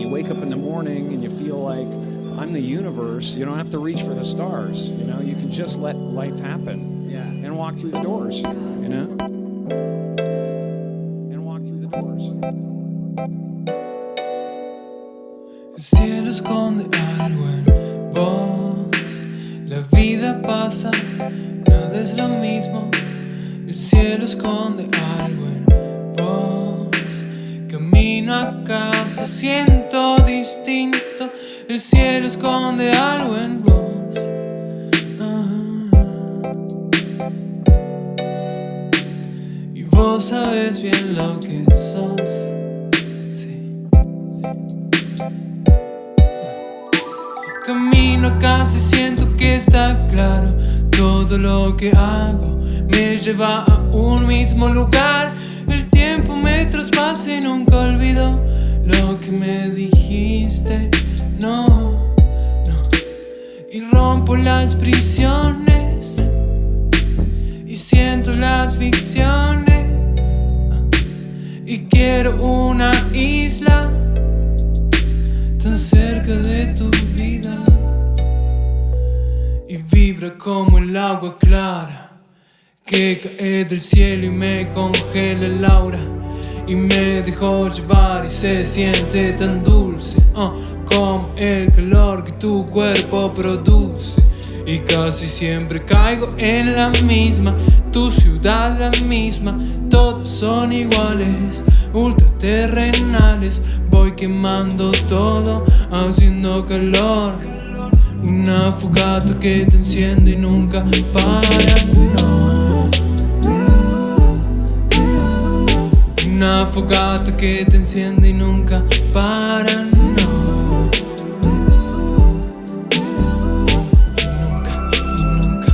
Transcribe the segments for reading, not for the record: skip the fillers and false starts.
you wake up in the morning and you feel like I'm the universe, you don't have to reach for the stars. You know, you can just let life happen and walk through the doors, you know? And walk through the doors. El cielo esconde algo en vos. La vida pasa, nada es lo mismo. El cielo esconde algo en vos. Camino a casa, siento distinto. El cielo esconde algo en vos. Y vos sabes bien lo que sos. Camino a casa y siento que está claro. Todo lo que hago me lleva a un mismo lugar. El tiempo me traspasa y nunca olvido lo que me dijiste. No. Y rompo las prisiones y siento las ficciones. Y quiero una isla tan cerca de tu vida. Y vibra como el agua clara que cae del cielo y me congela el aura. Y me dejó llevar y se siente tan dulce, como el calor que tu cuerpo produce. Y casi siempre caigo en la misma, tu ciudad la misma. Todos son iguales, ultraterrenales. Voy quemando todo, haciendo calor. Una fogata que te enciende y nunca para, no. Una fogata que te enciende y nunca para, no. Nunca y nunca.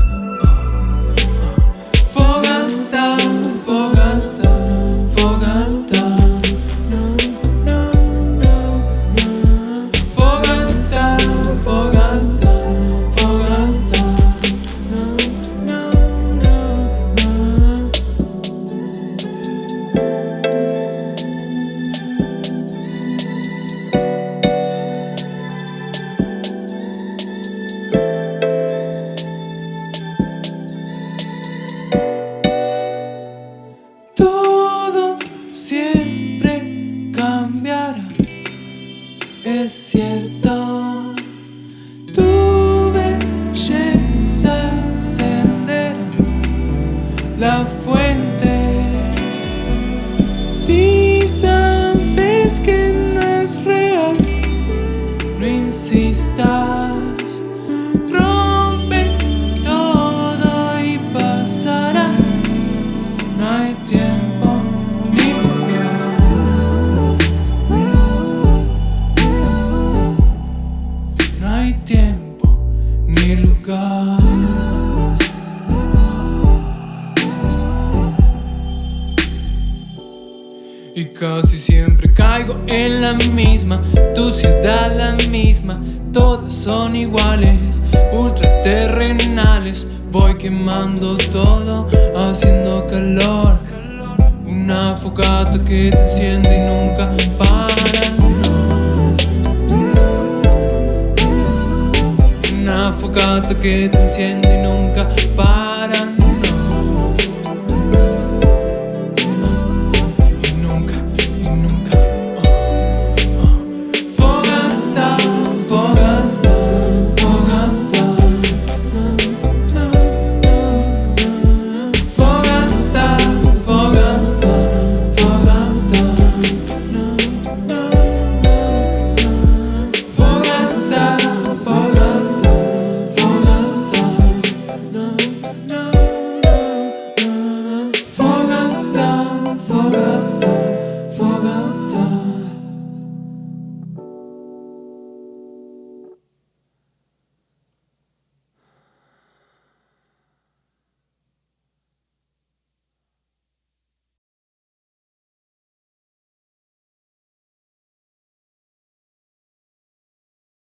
Fogata, fogata, fogata. Fogata, fogata, fogata. Todo siempre cambiará, es cierto. Tu belleza encenderá la fuente. Si sabes que no es real, no insistas. Rompe todo y pasará. No hay tiempo ni lugar. No hay tiempo ni lugar. Y casi siempre caigo en la misma, tu ciudad la misma. Todas son iguales, ultraterrenales. Voy quemando todo, haciendo calor. Una fogata que te enciende y nunca para, no. Una fogata que te enciende y nunca para.